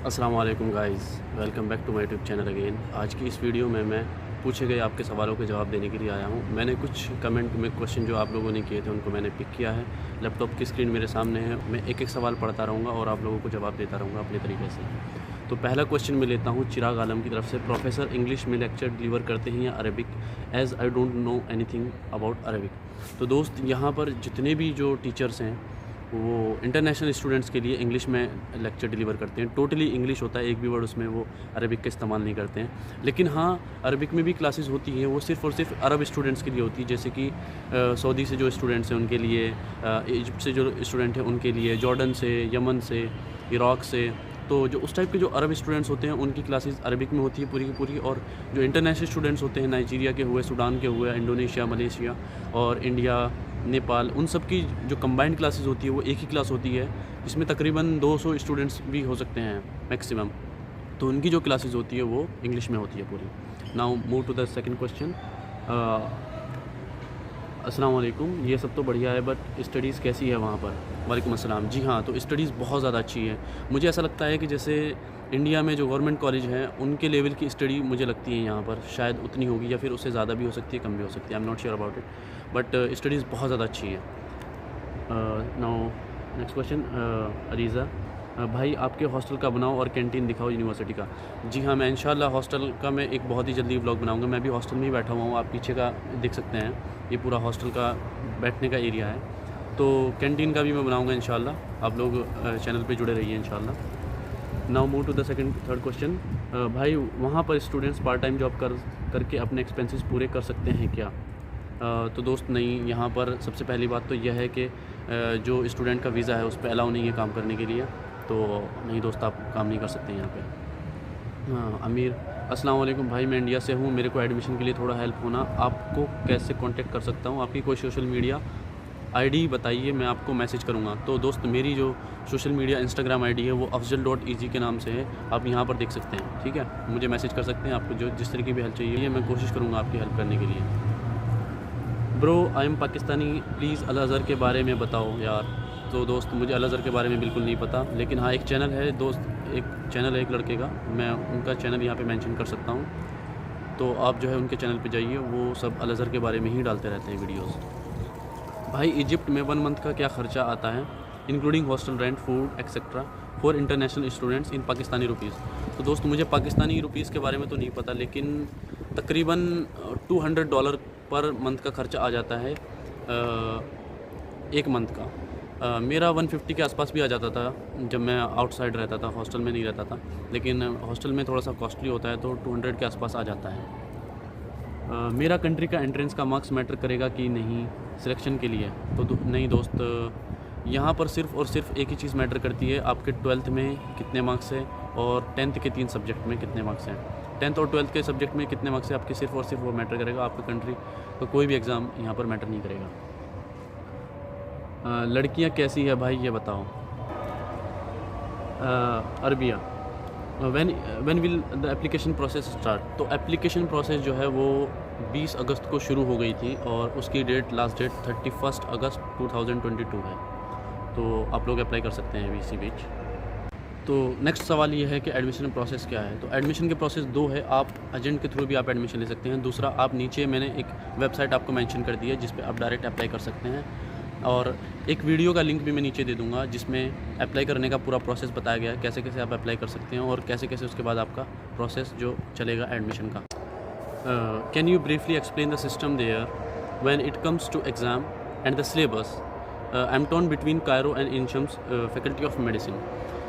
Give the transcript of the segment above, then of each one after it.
अस्सलाम वालेकुम guys, welcome back to my YouTube channel again. आज की इस वीडियो में मैं पूछे गए आपके सवालों के जवाब देने के लिए आया हूँ। मैंने कुछ कमेंट में क्वेश्चन जो आप लोगों ने किए थे उनको मैंने पिक किया है। लैपटॉप की स्क्रीन मेरे सामने है, मैं एक एक सवाल पढ़ता रहूँगा और आप लोगों को जवाब देता रहूँगा अपने तरीके से। तो पहला क्वेश्चन मैं लेता हूँ चिराग आलम की तरफ से। प्रोफेसर इंग्लिश में लेक्चर डिलीवर करते हैं या Arabic, as I don't know anything about Arabic. तो दोस्त, यहाँ पर जितने भी जो टीचर्स हैं वो इंटरनेशनल स्टूडेंट्स के लिए इंग्लिश में लेक्चर डिलीवर करते हैं। टोटली इंग्लिश होता है, एक भी वर्ड उसमें वो अरबिक का इस्तेमाल नहीं करते हैं। लेकिन हाँ, अरबिक में भी क्लासेस होती हैं, वो सिर्फ़ और सिर्फ अरब स्टूडेंट्स के लिए होती है। जैसे कि सऊदी से जो स्टूडेंट्स हैं उनके लिए, इजिप्ट से जो स्टूडेंट हैं उनके लिए, जॉर्डन से, यमन से, इराक़ से। तो जो उस टाइप के जो अरब स्टूडेंट्स होते हैं उनकी क्लासेस अरबिक में होती है पूरी की पूरी। और जो इंटरनेशनल स्टूडेंट्स होते हैं, नाइजीरिया के हुए, सूडान के हुए, इंडोनेशिया, मलेशिया और इंडिया, नेपाल, उन सब की जो कंबाइंड क्लासेस होती है वो एक ही क्लास होती है, जिसमें तकरीबन 200 स्टूडेंट्स भी हो सकते हैं मैक्सिमम। तो उनकी जो क्लासेस होती है वो इंग्लिश में होती है पूरी। Now move to the second question. अस्सलाम वालेकुम, ये सब तो बढ़िया है बट स्टडीज़ कैसी है वहाँ पर? वालेकुम अस्सलाम। जी हाँ, तो स्टडीज़ बहुत ज़्यादा अच्छी है। मुझे ऐसा लगता है कि जैसे इंडिया में जो गवर्नमेंट कॉलेज हैं उनके लेवल की स्टडी मुझे लगती है यहाँ पर शायद उतनी होगी, या फिर उससे ज़्यादा भी हो सकती है, कम भी हो सकती है। I am not sure about it, but studies बहुत ज़्यादा अच्छी है। नाउ नेक्स्ट क्वेश्चन, अरीज़ा भाई आपके हॉस्टल का बनाओ और कैंटीन दिखाओ यूनिवर्सिटी का। जी हाँ, मैं इंशाल्लाह हॉस्टल का मैं एक बहुत ही जल्दी व्लॉग बनाऊंगा। मैं भी हॉस्टल में ही बैठा हुआ हूँ, आप पीछे का देख सकते हैं, ये पूरा हॉस्टल का बैठने का एरिया है। तो कैंटीन का भी मैं बनाऊंगा इंशाल्लाह। आप लोग चैनल पे जुड़े रहिए इंशाल्लाह। Now move to the third question. भाई वहाँ पर स्टूडेंट्स पार्ट टाइम जॉब करके अपने एक्सपेंसेस पूरे कर सकते हैं क्या? तो दोस्त नहीं, यहाँ पर सबसे पहली बात तो यह है कि जो स्टूडेंट का वीज़ा है उस पर अलाउ नहीं है काम करने के लिए। तो नहीं दोस्त, आप काम नहीं कर सकते यहाँ पे। हाँ, अमीर अस्सलाम वालेकुम भाई, मैं इंडिया से हूँ, मेरे को एडमिशन के लिए थोड़ा हेल्प होना, आपको कैसे कांटेक्ट कर सकता हूँ? आपकी कोई सोशल मीडिया आईडी बताइए, मैं आपको मैसेज करूँगा। तो दोस्त, मेरी जो सोशल मीडिया इंस्टाग्राम आईडी है वो afzal.easy के नाम से है, आप यहाँ पर देख सकते हैं। ठीक है, मुझे मैसेज कर सकते हैं। आपको जो जिस तरीके की हेल्प चाहिए मैं कोशिश करूँगा आपकी हेल्प करने के लिए। Bro I am Pakistani, please Al Azhar के बारे में बताओ यार। तो दोस्त, मुझे अल अज़हर के बारे में बिल्कुल नहीं पता, लेकिन हाँ एक चैनल है दोस्त, एक चैनल है एक लड़के का, मैं उनका चैनल यहाँ पे मेंशन कर सकता हूँ। तो आप जो है उनके चैनल पे जाइए, वो सब अल अज़हर के बारे में ही डालते रहते हैं वीडियोस। भाई इजिप्ट में 1 मंथ का क्या ख़र्चा आता है, including hostel rent, food etcetera for international students in Pakistani rupees? तो दोस्त, मुझे पाकिस्तानी रुपीज़ के बारे में तो नहीं पता, लेकिन तकरीबन $200 पर मंथ का ख़र्चा आ जाता है एक मंथ का। मेरा 150 के आसपास भी आ जाता था जब मैं आउटसाइड रहता था, हॉस्टल में नहीं रहता था। लेकिन हॉस्टल में थोड़ा सा कॉस्टली होता है, तो 200 के आसपास आ जाता है। मेरा कंट्री का एंट्रेंस का मार्क्स मैटर करेगा कि नहीं सिलेक्शन के लिए? तो नहीं दोस्त, यहाँ पर सिर्फ़ और सिर्फ एक ही चीज़ मैटर करती है, आपके 12th में कितने मार्क्स है और 10th के 3 सब्जेक्ट में कितने मार्क्स हैं। 10th और 12th के सब्जेक्ट में कितने मार्क्स है आपके, सिर्फ़ और सिर्फ वो मैटर करेगा। आपका कंट्री तो कोई भी एग्ज़ाम यहाँ पर मैटर नहीं करेगा। लड़कियाँ कैसी है भाई ये बताओ? Arabia when will the application process start? तो एप्लीकेशन प्रोसेस जो है वो 20 अगस्त को शुरू हो गई थी और उसकी लास्ट डेट 31 अगस्त 2022 है। तो आप लोग अप्लाई कर सकते हैं अभी इसी बीच। तो नेक्स्ट सवाल ये है कि एडमिशन प्रोसेस क्या है? तो एडमिशन के प्रोसेस 2 है, आप एजेंट के थ्रू भी आप एडमिशन ले सकते हैं। दूसरा, आप नीचे मैंने एक वेबसाइट आपको मेंशन कर दी है जिस पे आप डायरेक्ट अप्लाई कर सकते हैं, और एक वीडियो का लिंक भी मैं नीचे दे दूँगा जिसमें अप्लाई करने का पूरा प्रोसेस बताया गया है, कैसे कैसे आप अप्लाई कर सकते हैं और कैसे कैसे उसके बाद आपका प्रोसेस जो चलेगा एडमिशन का। Can you briefly explain the system there when it comes to exam and the syllabus? I am torn between Cairo and Ain Shams faculty of medicine.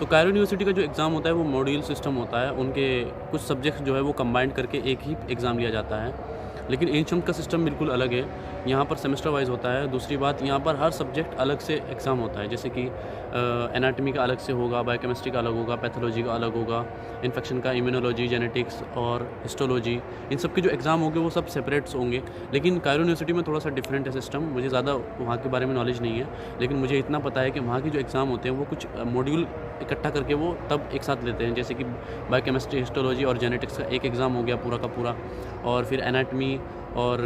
तो कायरो यूनिवर्सिटी का जो एग्ज़ाम होता है वो module system होता है, उनके कुछ सब्जेक्ट जो है वो कंबाइंड करके एक ही एग्ज़ाम लिया जाता है। लेकिन एंशम्स का सिस्टम बिल्कुल अलग है, यहाँ पर सेमेस्टर वाइज होता है। दूसरी बात, यहाँ पर हर सब्जेक्ट अलग से एग्ज़ाम होता है, जैसे कि एनाटमी का अलग से होगा, बायोकेमिस्ट्री का अलग होगा, पैथोलॉजी का अलग होगा, इन्फेक्शन का, इम्यूनोलॉजी, जेनेटिक्स और हिस्टोलॉजी, इन सब के जो एग्ज़ाम होंगे वो सब सेपरेट्स होंगे। लेकिन कायरो यूनिवर्सिटी में थोड़ा सा डिफरेंट है सिस्टम, मुझे ज़्यादा वहाँ के बारे में नॉलेज नहीं है, लेकिन मुझे इतना पता है कि वहाँ के जो एग्ज़ाम होते हैं वो कुछ मॉड्यूल इकट्ठा करके वो तब एक साथ लेते हैं। जैसे कि बायोकेमिस्ट्री, हिस्टोलॉजी और जेनेटिक्स का एक एग्ज़ाम हो गया पूरा का पूरा, और फिर एनाटमी और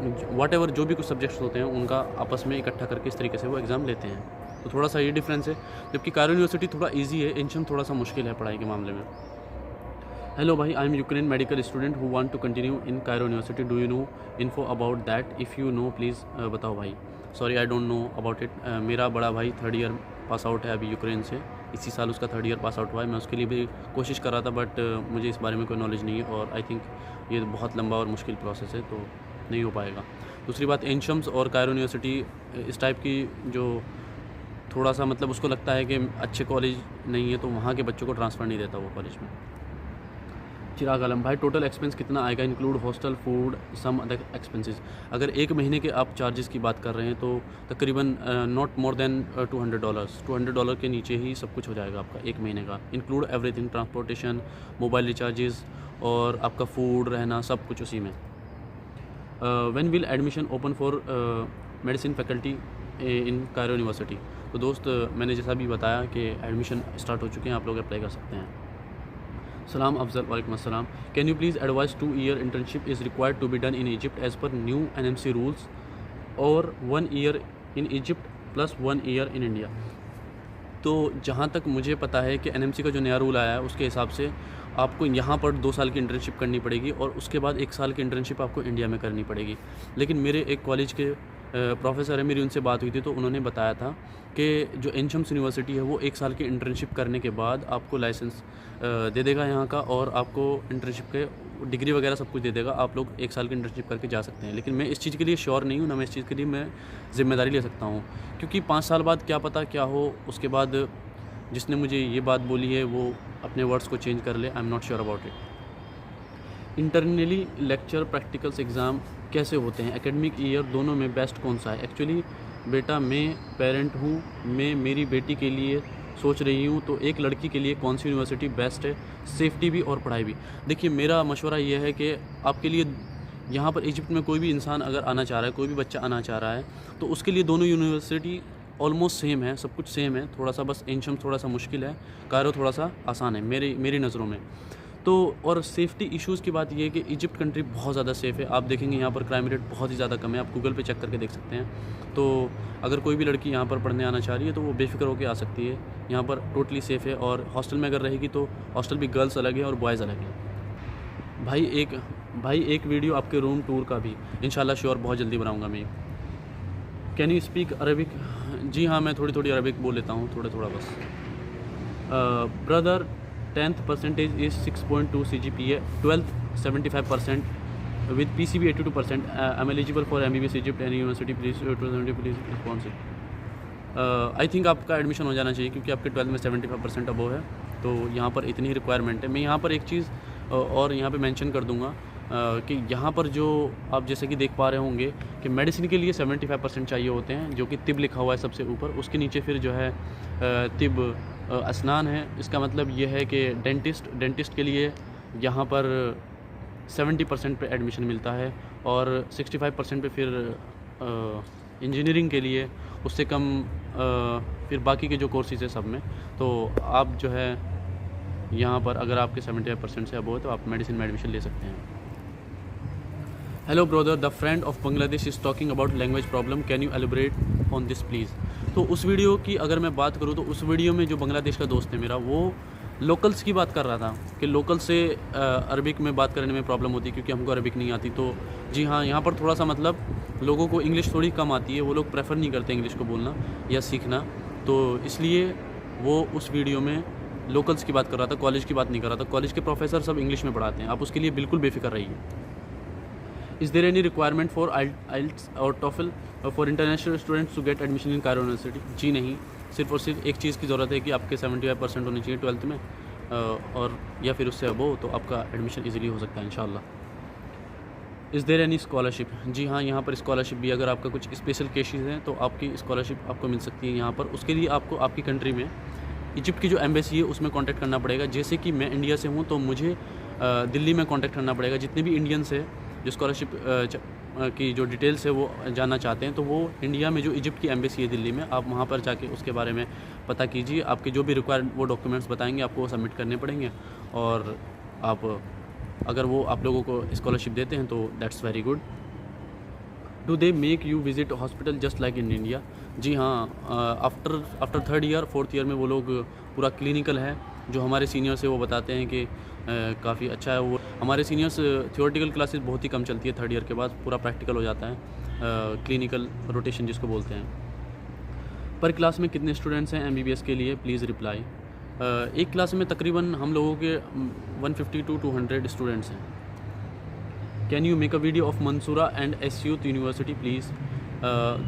व्हाटएवर जो भी कुछ सब्जेक्ट्स होते हैं उनका आपस में इकट्ठा करके इस तरीके से वो एग्ज़ाम लेते हैं। तो थोड़ा सा ये डिफरेंस है, जबकि कायरो यूनिवर्सिटी थोड़ा ईजी है, एंशियम थोड़ा सा मुश्किल है पढ़ाई के मामले में। हेलो भाई, I am Ukraine medical student who want to continue in Cairo university, do you know info about that, if you know please बताओ भाई। Sorry I don't know about it. मेरा बड़ा भाई 3rd ईयर पास आउट है अभी Ukraine से, इसी साल उसका 3rd ईयर पास आउट हुआ है। मैं उसके लिए भी कोशिश कर रहा था, बट मुझे इस बारे में कोई नॉलेज नहीं है और आई थिंक ये बहुत लंबा और मुश्किल प्रोसेस है, तो नहीं हो पाएगा। दूसरी बात, एंशम्स और कायरो यूनिवर्सिटी इस टाइप की जो थोड़ा सा मतलब उसको लगता है कि अच्छे कॉलेज नहीं है, तो वहाँ के बच्चों को ट्रांसफ़र नहीं देता वो कॉलेज में। चिराग आलम भाई, टोटल एक्सपेंस कितना आएगा, include hostel, food, some other expenses. अगर एक महीने के आप चार्जेस की बात कर रहे हैं तो तकरीबन नॉट मोर देन $200 के नीचे ही सब कुछ हो जाएगा आपका एक महीने का, include everything, transportation, mobile recharges और आपका फूड, रहना, सब कुछ उसी में। When will admission open for medicine faculty in Cairo university. तो दोस्त, मैंने जैसा भी बताया कि एडमिशन स्टार्ट हो चुके हैं, आप लोग अप्लाई कर सकते हैं। सलाम अफजल, वालेकुम अस्सलाम। Can you please advise 2 year internship is required to be done in Egypt as per new NMC rules, और 1 year in Egypt plus 1 year in India. तो जहाँ तक मुझे पता है कि NMC का जो नया रूल आया है उसके हिसाब से आपको यहाँ पर 2 साल की इंटर्नशिप करनी पड़ेगी और उसके बाद 1 साल की इंटर्नशिप आपको इंडिया में करनी पड़ेगी। लेकिन मेरे एक कॉलेज के प्रोफेसर है, मेरी उनसे बात हुई थी, तो उन्होंने बताया था कि जो एंशम्स यूनिवर्सिटी है वो 1 साल की इंटर्नशिप करने के बाद आपको लाइसेंस दे देगा यहाँ का, और आपको इंटर्नशिप के डिग्री वगैरह सब कुछ दे देगा। आप लोग 1 साल की इंटर्नशिप करके जा सकते हैं। लेकिन मैं इस चीज़ के लिए श्योर नहीं हूँ, ना मैं इस चीज़ के लिए मैं ज़िम्मेदारी ले सकता हूँ, क्योंकि 5 साल बाद क्या पता क्या हो। उसके बाद जिसने मुझे ये बात बोली है वो अपने वर्ड्स को चेंज कर ले। I am not sure about it. Internally lecture, practicals, exam कैसे होते हैं, एकेडमिक ईयर दोनों में बेस्ट कौन सा है? एक्चुअली बेटा, मैं पेरेंट हूँ, मैं मेरी बेटी के लिए सोच रही हूँ, तो एक लड़की के लिए कौन सी यूनिवर्सिटी बेस्ट है, सेफ्टी भी और पढ़ाई भी। देखिए, मेरा मशवरा ये है कि आपके लिए यहाँ पर इजिप्ट में कोई भी इंसान अगर आना चाह रहा है, कोई भी बच्चा आना चाह रहा है, तो उसके लिए दोनों यूनिवर्सिटी ऑलमोस्ट सेम है, सब कुछ सेम है। थोड़ा सा बस एंशम थोड़ा सा मुश्किल है, कायरो थोड़ा सा आसान है मेरी नज़रों में। तो और सेफ़्टी इश्यूज़ की बात ये है कि इजिप्ट कंट्री बहुत ज़्यादा सेफ़ है। आप देखेंगे यहाँ पर क्राइम रेट बहुत ही ज़्यादा कम है, आप गूगल पे चेक करके देख सकते हैं। तो अगर कोई भी लड़की यहाँ पर पढ़ने आना चाह रही है तो वो बेफ़िक्र होकर आ सकती है। यहाँ पर टोटली सेफ़ है, और हॉस्टल में अगर रहेगी तो हॉस्टल भी गर्ल्स अलग है और बॉयज़ अलग है। भाई एक वीडियो आपके रूम टूर का भी इंशाल्लाह श्योर बहुत जल्दी बनाऊँगा मैं। Can you speak Arabic? जी हाँ, मैं थोड़ी अरबिक बोल लेता हूँ, थोड़ा बस। Brother, 10th percentage is 6.2 CGPA, 12th 75%, with PCB 82%. I'm eligible for MBBS Egypt, any university please 270 please response it. I think आपका एडमिशन हो जाना चाहिए, क्योंकि आपके 12th में 75% अबव है, तो यहाँ पर इतनी ही रिक्वायरमेंट है। मैं यहाँ पर एक चीज़ और यहाँ पे मेंशन कर दूँगा कि यहाँ पर जो आप जैसे कि देख पा रहे होंगे कि मेडिसिन के लिए 75% चाहिए होते हैं, जो कि तिब लिखा हुआ है सबसे ऊपर, उसके नीचे फिर जो है तिब अस्नान है। इसका मतलब ये है कि डेंटिस्ट के लिए यहाँ पर 70% पे एडमिशन मिलता है, और 65% पे फिर इंजीनियरिंग के लिए, उससे कम फिर बाकी के जो कोर्सेज़ है सब में। तो आप जो है यहाँ पर अगर आपके 75% से अबव है तो आप मेडिसिन में एडमिशन ले सकते हैं। Hello brother, the friend of Bangladesh is talking about language problem, can you एलिब्रेट on this please? तो उस वीडियो की अगर मैं बात करूँ तो उस वीडियो में जो बांग्लादेश का दोस्त है मेरा, वो लोकल्स की बात कर रहा था कि लोकल से अरबिक में बात करने में प्रॉब्लम होती है, क्योंकि हमको अरबिक नहीं आती। तो जी हाँ, यहाँ पर थोड़ा सा मतलब लोगों को इंग्लिश थोड़ी कम आती है, वो लोग प्रेफर नहीं करते इंग्लिश को बोलना या सीखना, तो इसलिए वो उस वीडियो में लोकल्स की बात कर रहा था, कॉलेज की बात नहीं कर रहा था। कॉलेज के प्रोफेसर सब इंग्लिश में पढ़ाते हैं, आप उसके लिए बिल्कुल बेफिक्र रहिए। Is there any requirement for IELTS और TOEFL for international students to get admission in Cairo university? जी नहीं, सिर्फ और सिर्फ एक चीज़ की ज़रूरत है कि आपके 75% होने चाहिए 12th में, और या फिर उससे अबव, तो आपका एडमिशन इजीली हो सकता है इंशाल्लाह। Is there any scholarship? जी हाँ, यहाँ पर स्कॉलरशिप भी, अगर आपका कुछ स्पेशल केसेस हैं तो आपकी स्कॉलरशिप आपको मिल सकती है यहाँ पर। उसके लिए आपको आपकी कंट्री में इजिप्ट की जो एम्बेसी है उसमें कांटेक्ट करना पड़ेगा। जैसे कि मैं इंडिया से हूँ तो मुझे दिल्ली में कांटेक्ट करना पड़ेगा। जितने भी इंडियंस है जो स्कॉलरशिप की जो डिटेल्स है वो जानना चाहते हैं, तो वो इंडिया में जो इजिप्ट की एम्बेसी है दिल्ली में, आप वहाँ पर जाके उसके बारे में पता कीजिए। आपके जो भी रिक्वायर्ड वो डॉक्यूमेंट्स बताएंगे आपको वो सबमिट करने पड़ेंगे, और आप अगर वो आप लोगों को स्कॉलरशिप देते हैं तो that's very good. Do they make you visit hospital just like in India? जी हाँ, after third year fourth year में वो लोग पूरा क्लिनिकल है, जो हमारे सीनियर्स है वो बताते हैं कि काफ़ी अच्छा है। वो हमारे सीनियर्स थियोरेटिकल क्लासेस बहुत ही कम चलती है, थर्ड ईयर के बाद पूरा प्रैक्टिकल हो जाता है, क्लिनिकल रोटेशन जिसको बोलते हैं। पर क्लास में कितने स्टूडेंट्स हैं MBBS के लिए? Please reply. एक क्लास में तकरीबन हम लोगों के 150 to 200 स्टूडेंट्स हैं। Can you make a video of Mansura and SU university please?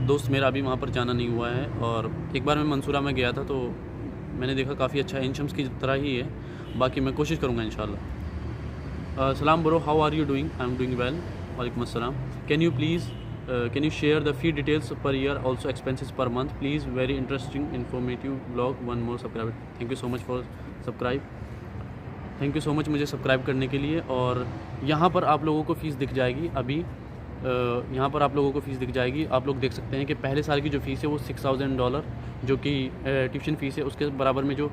दोस्त मेरा अभी वहाँ पर जाना नहीं हुआ है, और एक बार मैं मंसूरा में गया था तो मैंने देखा काफ़ी अच्छा है, एनशम्स की तरह ही है। बाकी मैं कोशिश करूँगा इंशाल्लाह। सलाम bro, how are you doing? I am doing well. वालेकुम अस्सलाम। Can you share the fee details per year, also expenses per month please? Very interesting informative blog, one more subscribe. Thank you so much for subscribe. Thank you so much मुझे subscribe करने के लिए। और यहाँ पर आप लोगों को फ़ीस दिख जाएगी अभी, यहाँ पर आप लोगों को फ़ीस दिख जाएगी। आप लोग देख सकते हैं कि पहले साल की जो फ़ीस है वो $6000, जो कि ट्यूशन फ़ीस है, उसके बराबर में जो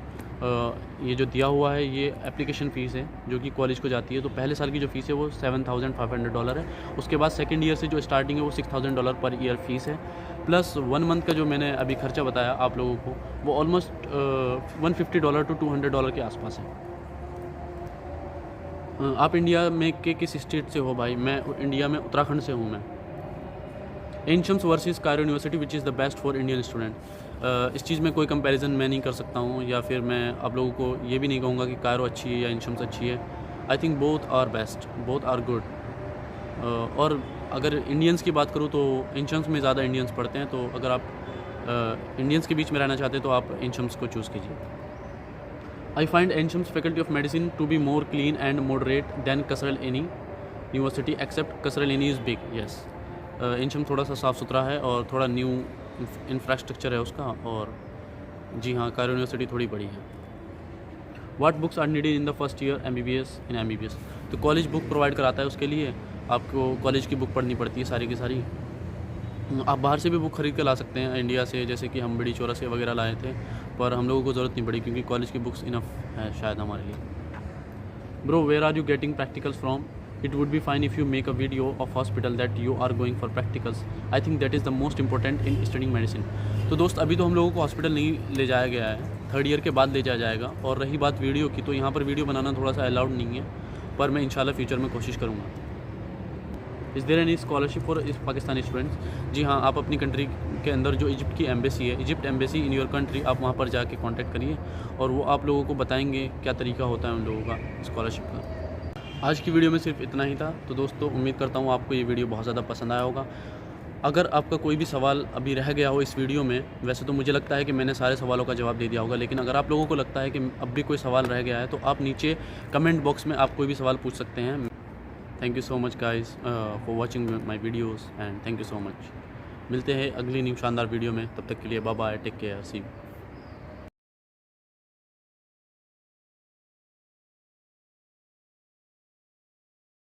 ये जो दिया हुआ है ये एप्लीकेशन फ़ीस है जो कि कॉलेज को जाती है। तो पहले साल की जो फ़ीस है वो $7500 है। उसके बाद सेकंड ईयर से जो स्टार्टिंग है वो $6000 पर ईयर फ़ीस है, प्लस 1 मंथ का जो मैंने अभी खर्चा बताया आप लोगों को वो ऑलमोस्ट $150 to $200 के आसपास है। आप इंडिया में के किस स्टेट से हो भाई? मैं इंडिया में उत्तराखंड से हूँ मैं। Ain Shams versus Cairo university which is the best for Indian student? इस चीज़ में कोई कंपैरिजन मैं नहीं कर सकता हूँ, या फिर मैं आप लोगों को ये भी नहीं कहूँगा कि कायरो अच्छी है या एनशम्स अच्छी है। I think both are best, both are good. और अगर इंडियंस की बात करूँ तो एनशम्स में ज़्यादा इंडियंस पढ़ते हैं, तो अगर आप इंडियंस के बीच में रहना चाहते हैं तो आप एनशम्स को चूज़ कीजिए। I find Enshams Faculty of Medicine to be more clean and moderate than Kasral Eni University, except Kasral Eni is big. Yes, Ensham थोड़ा सा साफ़ सुथरा है और थोड़ा न्यू इंफ्रास्ट्रक्चर है उसका, और जी हाँ, कायरो यूनिवर्सिटी थोड़ी बड़ी है। What books are needed in the first year MBBS in MBBS? तो कॉलेज बुक प्रोवाइड कराता है, उसके लिए आपको कॉलेज की बुक पढ़नी पड़ती है सारी की सारी। आप बाहर से भी बुक खरीद के ला सकते हैं इंडिया से, जैसे कि हम बड़ी चौरा से वगैरह लाए थे, पर हम लोगों को ज़रूरत नहीं पड़ी क्योंकि कॉलेज की बुक्स इनफ है शायद हमारे लिए। Bro, where are you getting practicals from? It would be fine if you make a video of hospital that you are going for practicals. I think that is the most important in studying medicine. तो दोस्त, अभी तो हम लोगों को hospital नहीं ले जाया गया है, थर्ड ईयर के बाद ले जाया जाएगा। और रही बात वीडियो की, तो यहाँ पर वीडियो बनाना थोड़ा सा अलाउड नहीं है, पर मैं इंशाल्लाह फ्यूचर में कोशिश करूँगा। Is there any scholarship for Pakistani students? जी हाँ, आप अपनी कंट्री के अंदर जो इजिप्ट की एम्बेसी है, Egypt embassy in your country, आप वहाँ पर जाके कांटेक्ट करिए और वो आप लोगों को बताएंगे क्या तरीका होता है उन लोगों का स्कॉलरशिप का। आज की वीडियो में सिर्फ इतना ही था। तो दोस्तों, उम्मीद करता हूँ आपको ये वीडियो बहुत ज़्यादा पसंद आया होगा। अगर आपका कोई भी सवाल अभी रह गया हो इस वीडियो में, वैसे तो मुझे लगता है कि मैंने सारे सवालों का जवाब दे दिया होगा, लेकिन अगर आप लोगों को लगता है कि अब भी कोई सवाल रह गया है तो आप नीचे कमेंट बॉक्स में आप कोई भी सवाल पूछ सकते हैं। Thank you so much guys for watching my videos, and thank you so much. मिलते हैं अगली न्यू शानदार वीडियो में, तब तक के लिए bye bye, take care, see you.